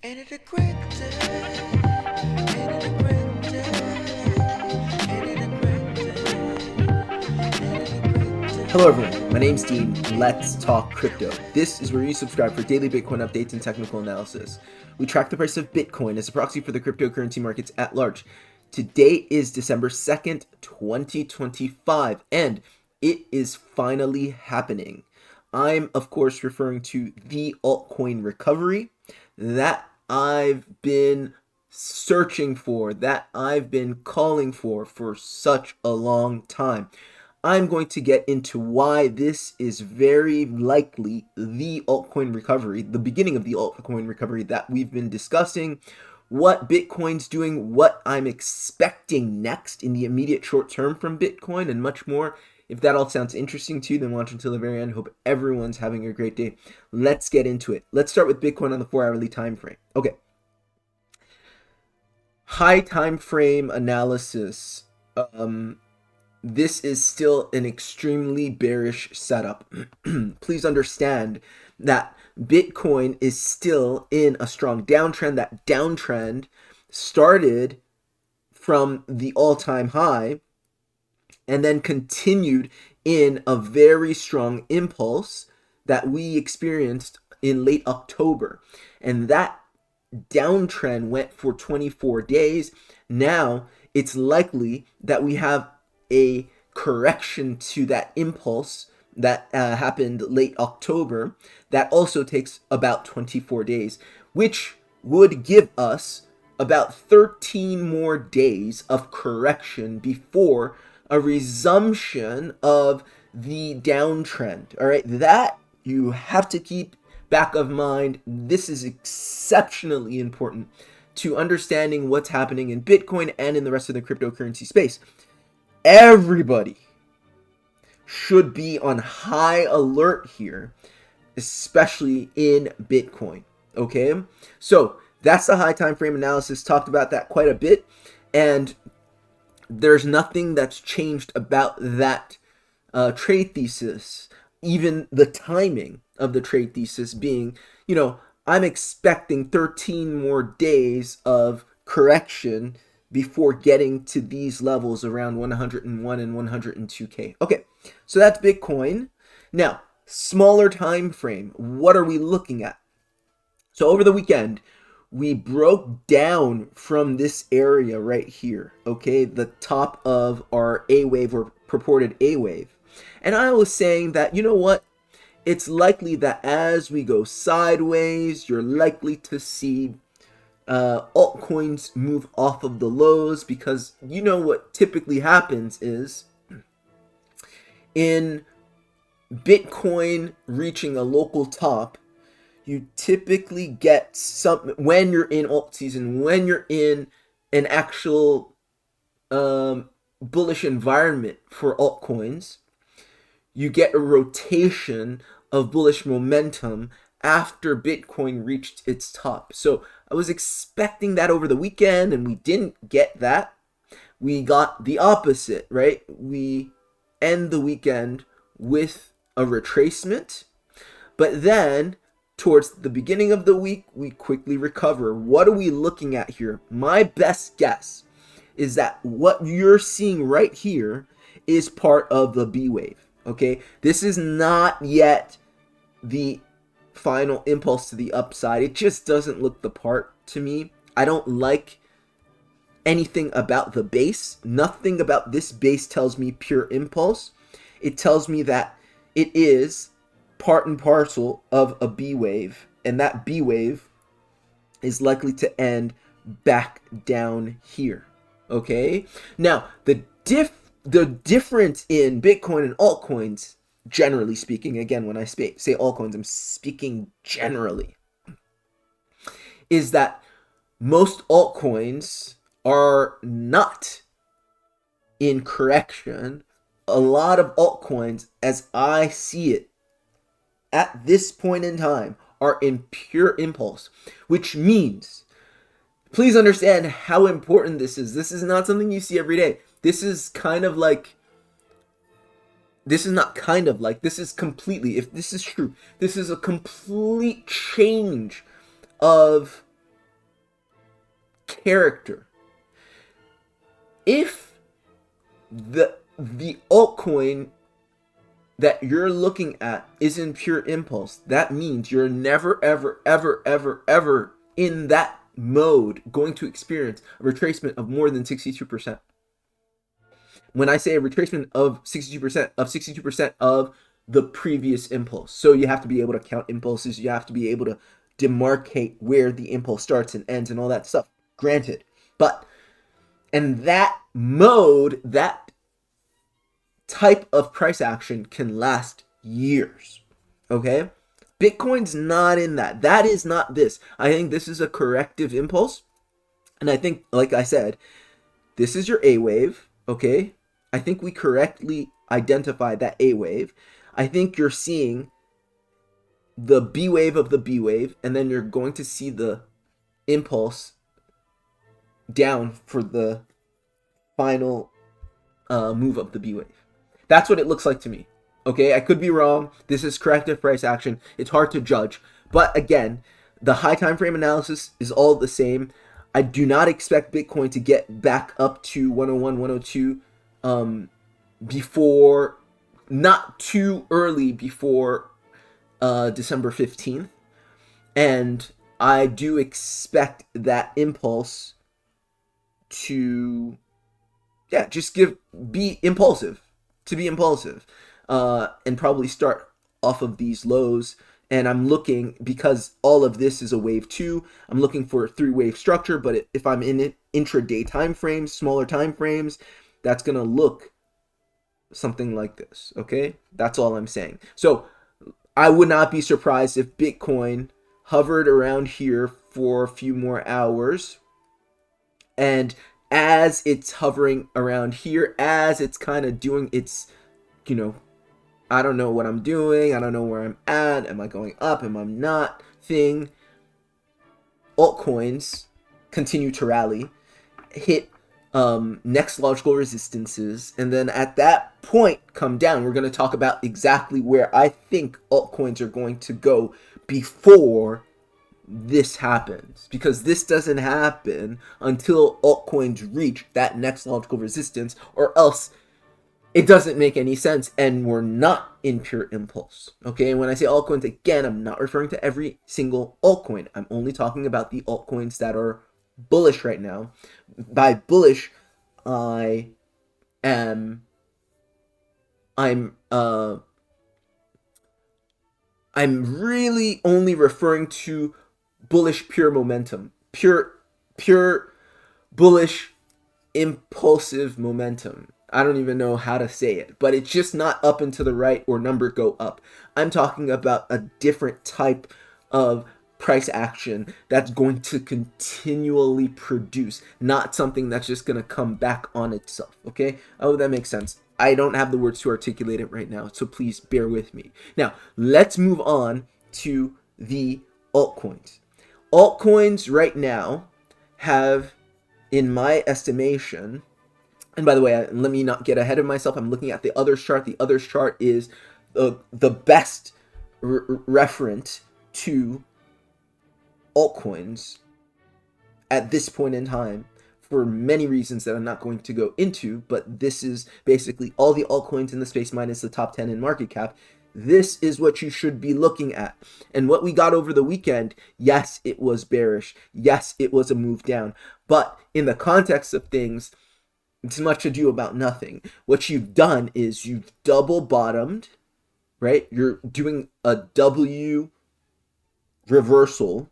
Ain't it a great day? Ain't it a great day? Ain't it a great day? Ain't it a great Hello day? everyone, my name's Dean. Let's talk crypto. This is where you subscribe for daily Bitcoin updates and technical analysis. We track the price of Bitcoin as a proxy for the cryptocurrency markets at large. Today is December 2nd, 2025, and it is finally happening. I'm, of course, referring to the altcoin recovery that I've been searching for, that I've been calling for such a long time. I'm going to get into why this is very likely the altcoin recovery, the beginning of the altcoin recovery that we've been discussing, what Bitcoin's doing, what I'm expecting next in the immediate short term from Bitcoin, and much more. If that all sounds interesting to you, then watch until the very end. Hope everyone's having a great day. Let's get into it. Let's start with Bitcoin on the 4-hourly time frame. Okay. High time frame analysis. This is still an extremely bearish setup. Please understand that Bitcoin is still in a strong downtrend. That downtrend started from the all-time high and then continued in a very strong impulse that we experienced in late October. And that downtrend went for 24 days. Now it's likely that we have a correction to that impulse that happened late October that also takes about 24 days, which would give us about 13 more days of correction before a resumption of the downtrend. All right, that you have to keep back of mind. This is exceptionally important to understanding what's happening in Bitcoin and in the rest of the cryptocurrency space. Everybody should be on high alert here, especially in Bitcoin. Okay, so that's the high time frame analysis. Talked about that quite a bit, and there's nothing that's changed about that trade thesis. Even the timing of the trade thesis being, I'm expecting 13 more days of correction before getting to these levels around 101 and 102K. Okay, so that's Bitcoin. Now, smaller time frame. What are we looking at? So over the weekend, we broke down from this area right here, okay, the top of our A wave or purported A wave. And I was saying that, you know what? It's likely that as we go sideways, you're likely to see altcoins move off of the lows, because you know what typically happens is in Bitcoin reaching a local top, you typically get some, when you're in alt season, when you're in an actual bullish environment for altcoins, you get a rotation of bullish momentum after Bitcoin reached its top. So I was expecting that over the weekend, and we didn't get that. We got the opposite, right? We end the weekend with a retracement, but then towards the beginning of the week, we quickly recover. What are we looking at here? My best guess is that what you're seeing right here is part of the B wave. Okay, this is not yet the final impulse to the upside. It just doesn't look the part to me. I don't like anything about the base. Nothing about this base tells me pure impulse. It tells me that it is part and parcel of a B wave, and that B wave is likely to end back down here. Okay? Now, the difference in Bitcoin and altcoins, generally speaking, again, when I say altcoins, I'm speaking generally, is that most altcoins are not in correction. A lot of altcoins, as I see it at this point in time, are in pure impulse, which means, please understand how important this is. This is not something you see every day. This is kind of like, this is not kind of like, this is completely, if this is true, this is a complete change of character. If the altcoin that you're looking at is in pure impulse, that means you're never, ever, ever, ever, ever in that mode going to experience a retracement of more than 62%. When I say a retracement of 62% of the previous impulse. So you have to be able to count impulses. You have to be able to demarcate where the impulse starts and ends and all that stuff. Granted. But in that mode, that type of price action can last years. Okay? Bitcoin's not in that. That is not this. I think this is a corrective impulse. And I think, like I said, this is your A wave. Okay? I think we correctly identified that A wave. I think you're seeing the B wave of the B wave, and then you're going to see the impulse down for the final move of the B wave. That's what it looks like to me. Okay, I could be wrong. This is corrective price action. It's hard to judge. But again, the high time frame analysis is all the same. I do not expect Bitcoin to get back up to 101, 102 before, not too early before December 15th. And I do expect that impulse to, just be impulsive, and probably start off of these lows. And I'm looking, because all of this is a wave 2, I'm looking for a 3-wave structure. But if I'm in it intraday time frames, smaller time frames, that's going to look something like this. Okay, that's all I'm saying. So I would not be surprised if Bitcoin hovered around here for a few more hours, and as it's hovering around here, as it's kind of doing its, I don't know what I'm doing, I don't know where I'm at, am I going up, am I not thing, altcoins continue to rally, hit next logical resistances, and then at that point come down. We're going to talk about exactly where I think altcoins are going to go before this happens, because this doesn't happen until altcoins reach that next logical resistance, or else it doesn't make any sense, and we're not in pure impulse. Okay, and when I say altcoins, again, I'm not referring to every single altcoin. I'm only talking about the altcoins that are bullish right now. By bullish, I'm really only referring to bullish pure momentum, pure bullish impulsive momentum. I don't even know how to say it, but it's just not up and to the right or number go up. I'm talking about a different type of price action that's going to continually produce, not something that's just going to come back on itself. Okay? Oh, that makes sense. I don't have the words to articulate it right now, so please bear with me. Now, let's move on to the altcoins. Altcoins right now have, in my estimation, and by the way, let me not get ahead of myself. I'm looking at the others chart. The others chart is the best referent to altcoins at this point in time, for many reasons that I'm not going to go into, but this is basically all the altcoins in the space minus the top 10 in market cap. This is what you should be looking at. And what we got over the weekend, yes, it was bearish. Yes, it was a move down. But in the context of things, it's much ado about nothing. What you've done is you've double bottomed, right? You're doing a W reversal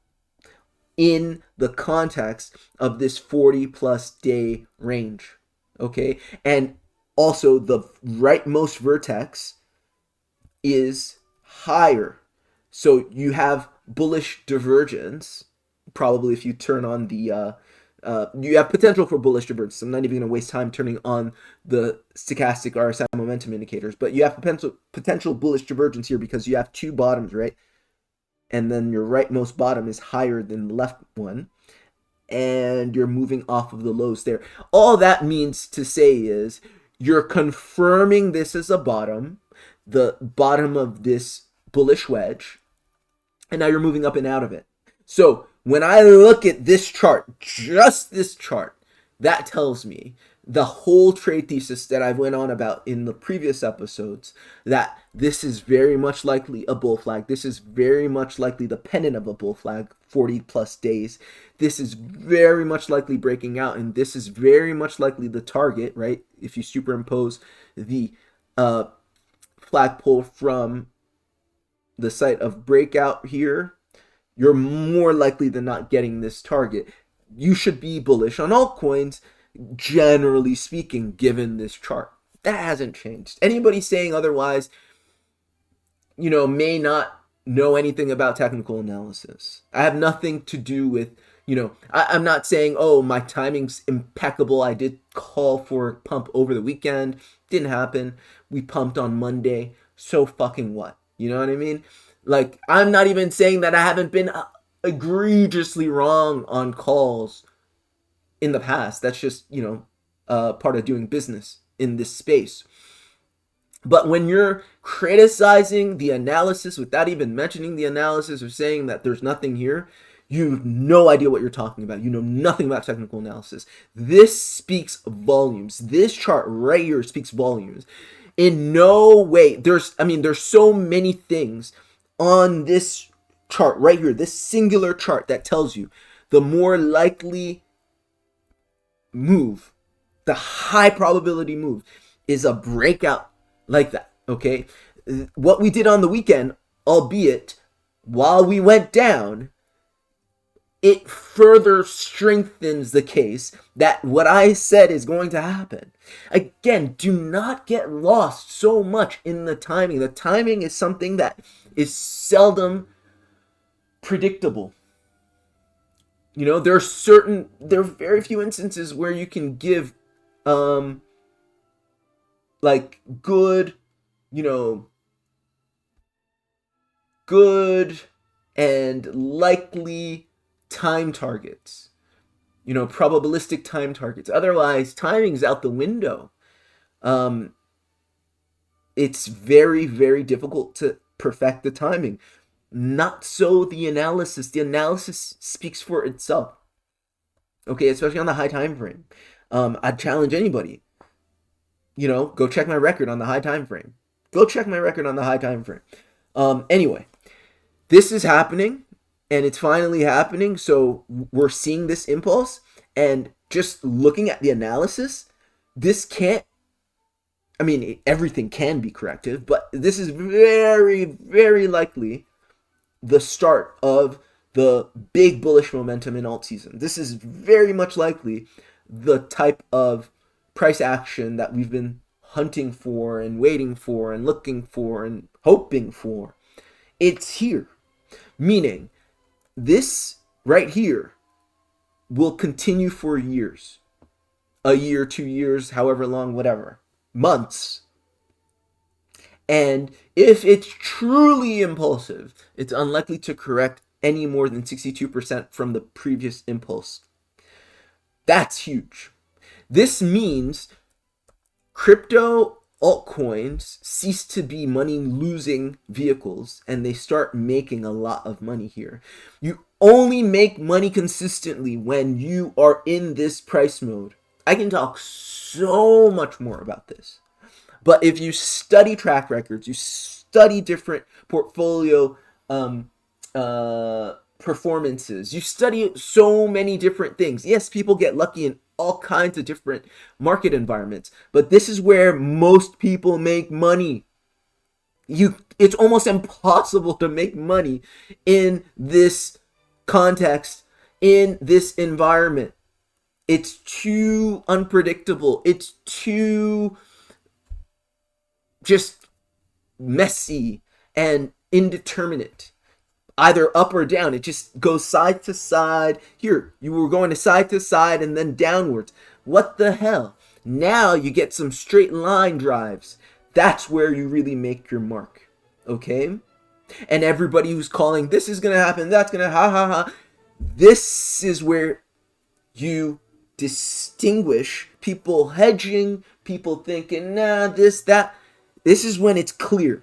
in the context of this 40 plus day range. Okay? And also the rightmost vertex is higher. So you have bullish divergence. Probably if you turn on the you have potential for bullish divergence. I'm not even going to waste time turning on the stochastic RSI momentum indicators, but you have potential bullish divergence here because you have two bottoms, right? And then your rightmost bottom is higher than the left one, and you're moving off of the lows there. All that means to say is you're confirming this as a bottom, the bottom of this bullish wedge, and now you're moving up and out of it. So when I look at this chart, just this chart, that tells me the whole trade thesis that I went on about in the previous episodes, that this is very much likely a bull flag. This is very much likely the pennant of a bull flag, 40 plus days. This is very much likely breaking out, and this is very much likely the target, right? If you superimpose the flagpole from the site of breakout here, you're more likely than not getting this target. You should be bullish on altcoins, generally speaking, given this chart. That hasn't changed. Anybody saying otherwise, may not know anything about technical analysis. I have nothing to do with, I'm not saying, oh, my timing's impeccable. I did call for a pump over the weekend. Didn't happen. We pumped on Monday. So fucking what? You know what I mean? Like, I'm not even saying that I haven't been egregiously wrong on calls in the past. That's just, part of doing business in this space. But when you're criticizing the analysis without even mentioning the analysis or saying that there's nothing here, you have no idea what you're talking about. You know nothing about technical analysis. This speaks volumes. This chart right here speaks volumes. In no way, there's so many things on this chart right here, this singular chart, that tells you the more likely move, the high probability move, is a breakout like that, okay? What we did on the weekend, albeit while we went down, it further strengthens the case that what I said is going to happen. Again, do not get lost so much in the timing. The timing is something that is seldom predictable. There are very few instances where you can give like good and likely time targets, probabilistic time targets. Otherwise, timing's out the window. It's very, very difficult to perfect the timing. Not so the analysis. The analysis speaks for itself. Okay, especially on the high time frame. I'd challenge anybody. Go check my record on the high time frame. Anyway, this is happening, and it's finally happening. So we're seeing this impulse, and just looking at the analysis, this can't. Everything can be corrective, but this is very, very likely the start of the big bullish momentum in alt season. This is very much likely the type of price action that we've been hunting for and waiting for and looking for and hoping for. It's here. Meaning, this right here will continue for years. A year, 2 years, however long, whatever. Months. And if it's truly impulsive, it's unlikely to correct any more than 62% from the previous impulse. That's huge. This means crypto altcoins cease to be money-losing vehicles, and they start making a lot of money here. You only make money consistently when you are in this price mode. I can talk so much more about this. But if you study track records, you study different portfolio performances, you study so many different things. Yes, people get lucky in all kinds of different market environments, but this is where most people make money. It's almost impossible to make money in this context, in this environment. It's too unpredictable. It's too just messy and indeterminate. Either up or down. It just goes side to side. Here, you were going to side and then downwards. What the hell? Now you get some straight line drives. That's where you really make your mark. Okay? And everybody who's calling, this is going to happen, that's going to ha. This is where you distinguish people hedging, people thinking, nah, this, that. This is when it's clear.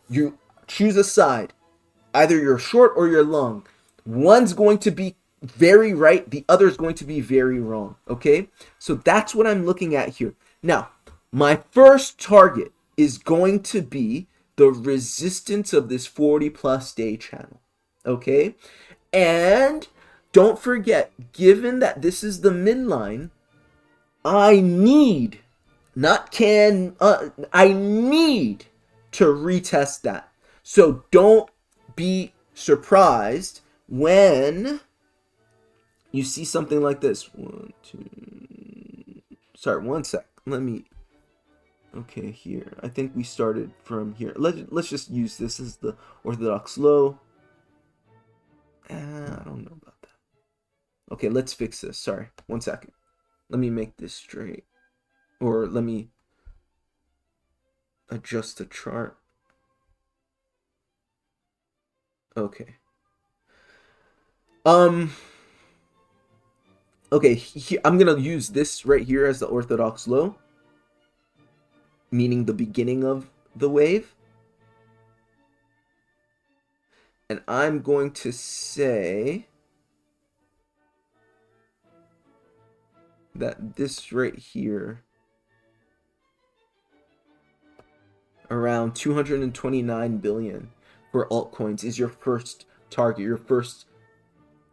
You choose a side. Either you're short or you're long. One's going to be very right, the other is going to be very wrong. Okay, so that's what I'm looking at here. Now, my first target is going to be the resistance of this 40 plus day channel. Okay, and don't forget, given that this is the midline, I need, not can, I need to retest that. So don't be surprised when you see something like this. One, two, sorry, one sec. Let me, okay, here. I think we started from here. Let's just use this as the orthodox low. I don't know about that. Okay, let's fix this. Sorry, one second. Let me make this straight. Or let me adjust the chart. Okay. Okay, I'm gonna use this right here as the orthodox low, meaning the beginning of the wave. And I'm going to say that this right here, around 229 billion for altcoins, is your first target, your first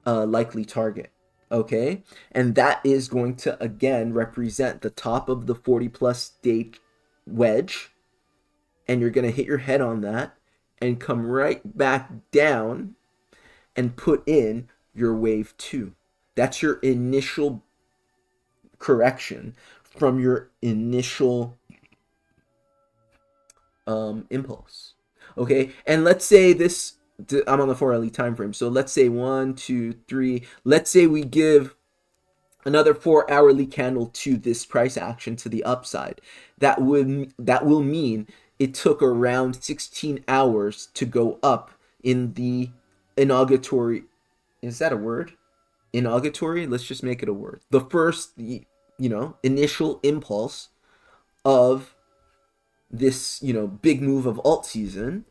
likely target. Okay, and that is going to again represent the top of the 40 plus day wedge, and you're going to hit your head on that and come right back down and put in your wave 2. That's your initial correction from your initial impulse. Okay, and let's say this, I'm on the 4 hourly time frame, so let's say 1 2 3, let's say we give another 4 hourly candle to this price action to the upside. That will mean it took around 16 hours to go up in the inauguratory, is that a word? Inauguratory, let's just make it a word. The first, initial impulse of this, big move of alt season.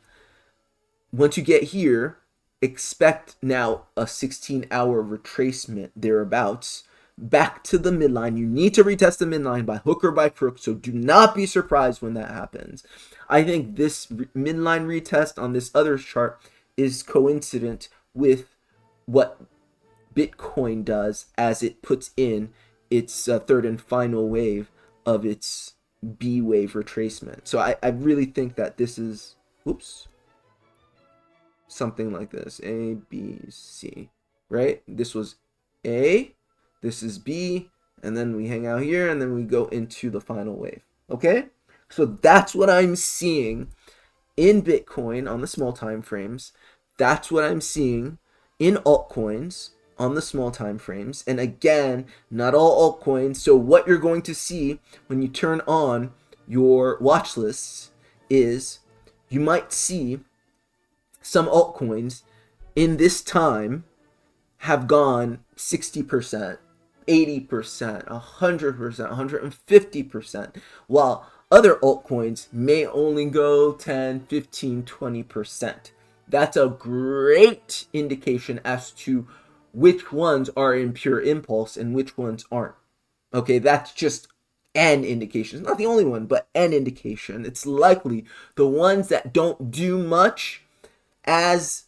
Once you get here, expect now a 16-hour retracement thereabouts back to the midline. You need to retest the midline by hook or by crook, so do not be surprised when that happens. I think this midline retest on this other chart is coincident with what Bitcoin does as it puts in its third and final wave of its B wave retracement. So I really think that this is, something like this. A, B, C, right? This was A, this is B, and then we hang out here, and then we go into the final wave. Okay? So that's what I'm seeing in Bitcoin on the small time frames. That's what I'm seeing in altcoins on the small time frames. And again, not all altcoins. So what you're going to see when you turn on your watch lists is you might see some altcoins in this time have gone 60%, 80%, 100%, 150%, while other altcoins may only go 10, 15, 20%. That's a great indication as to which ones are in pure impulse and which ones aren't. Okay, that's just an indication. It's not the only one, but an indication. It's likely the ones that don't do much as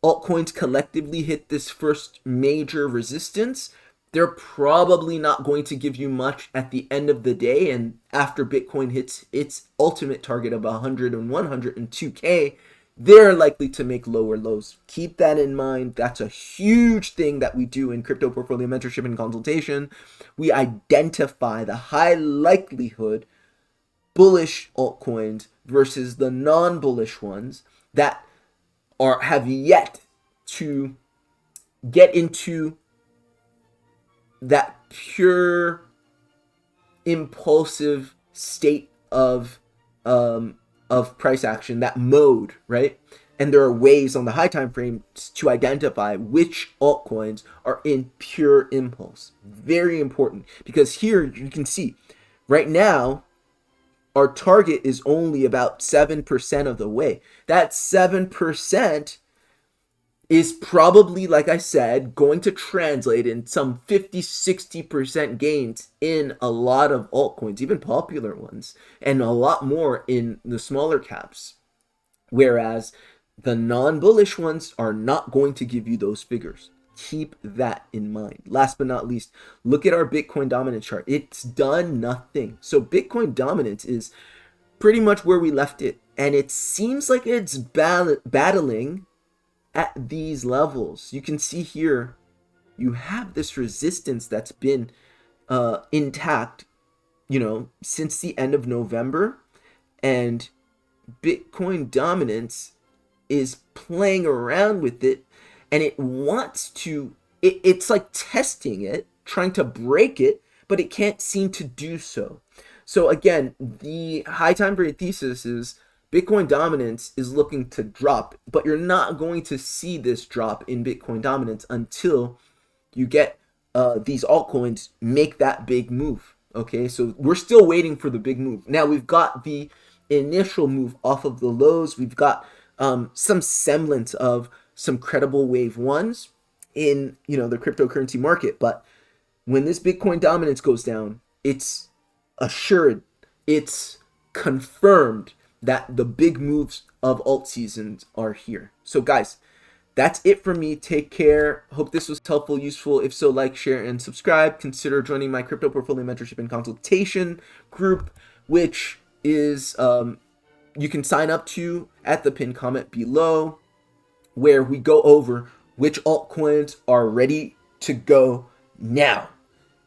altcoins collectively hit this first major resistance, they're probably not going to give you much at the end of the day. And after Bitcoin hits its ultimate target of 100 and 102K, they're likely to make lower lows. Keep that in mind. That's a huge thing that we do in crypto portfolio mentorship and consultation. We identify the high likelihood bullish altcoins versus the non-bullish ones that have yet to get into that pure impulsive state of price action, that mode, right? And there are ways on the high time frame to identify which altcoins are in pure impulse. Very important, because here you can see right now our target is only about 7% of the way. That 7% is probably, like I said, going to translate in some 50-60% gains in a lot of altcoins, even popular ones, and a lot more in the smaller caps. Whereas the non-bullish ones are not going to give you those figures. Keep that in mind. Last but not least, look at our Bitcoin dominance chart. It's done nothing. So Bitcoin dominance is pretty much where we left it. And it seems like it's battling at these levels. You can see here, you have this resistance that's been intact, since the end of November. And Bitcoin dominance is playing around with it, and it wants to, it's like testing it, trying to break it, but it can't seem to do so. So again, the high time frame thesis is Bitcoin dominance is looking to drop, but you're not going to see this drop in Bitcoin dominance until you get these altcoins make that big move. Okay, so we're still waiting for the big move. Now we've got the initial move off of the lows. We've got some semblance of some credible wave ones in the cryptocurrency market, but when this Bitcoin dominance goes down, it's assured, it's confirmed that the big moves of alt seasons are here. So guys, that's it for me. Take care. Hope this was helpful, useful. If so, like, share, and subscribe. Consider joining my crypto portfolio mentorship and consultation group, which is you can sign up to at the pinned comment below, where we go over which altcoins are ready to go now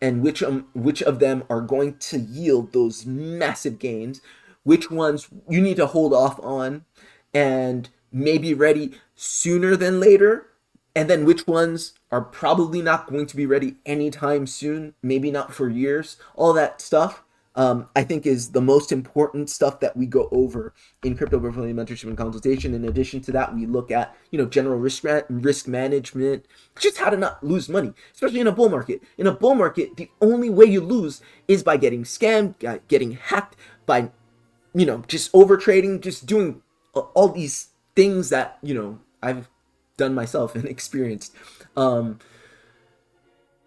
and which of them are going to yield those massive gains, which ones you need to hold off on and may be ready sooner than later, and then which ones are probably not going to be ready anytime soon, maybe not for years. All that stuff I think is the most important stuff that we go over in crypto portfolio mentorship and consultation. In addition to that, we look at general risk management, just how to not lose money, especially in a bull market. In a bull market, the only way you lose is by getting scammed, getting hacked, by just over trading, just doing all these things that I've done myself and experienced.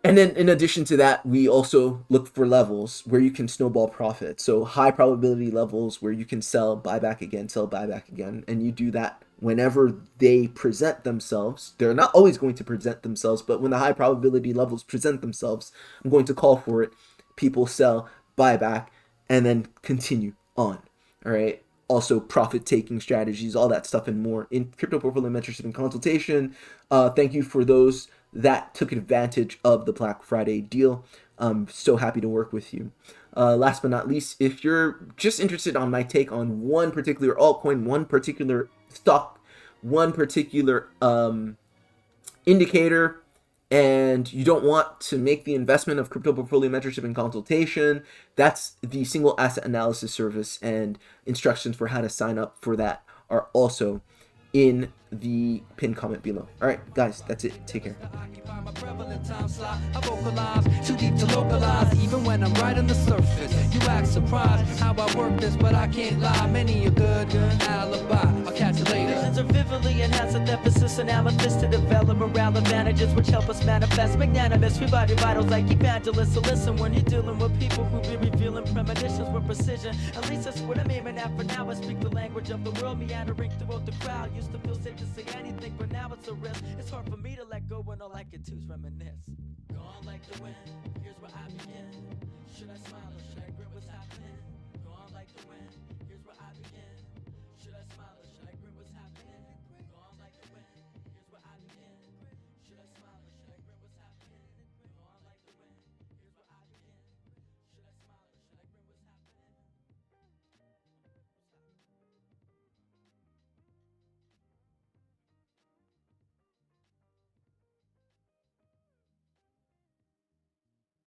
And then in addition to that, we also look for levels where you can snowball profit. So high probability levels where you can sell, buy back again, sell, buy back again. And you do that whenever they present themselves. They're not always going to present themselves, but when the high probability levels present themselves, I'm going to call for it. People sell, buy back, and then continue on. All right. Also profit-taking strategies, all that stuff and more in crypto portfolio mentorship and consultation. Thank you for those that took advantage of the Black Friday deal. I'm so happy to work with you. Last but not least, if you're just interested on my take on one particular altcoin, one particular stock, one particular indicator, and you don't want to make the investment of crypto portfolio mentorship and consultation, that's the single asset analysis service, and instructions for how to sign up for that are also in the pinned comment below. All right, guys, that's it. Take care. I vocalize, too deep to localize, even when I'm right on the surface. You act surprised how I work this, but I can't lie. Many a good alibi. I'll catch you later. Visions are vividly enhanced with emphasis and amethyst to develop morale advantages which help us manifest magnanimous. We body vitals like evangelists. So listen when you're dealing with people who be revealing premonitions with precision. At least that's what I'm aiming at for now. I speak the language of the world, meandering throughout the crowd. Used to feel safe to say anything, but now it's a risk. It's hard for me to let go when all I can do is reminisce. Gone like the wind, here's where I begin. Should I smile or should I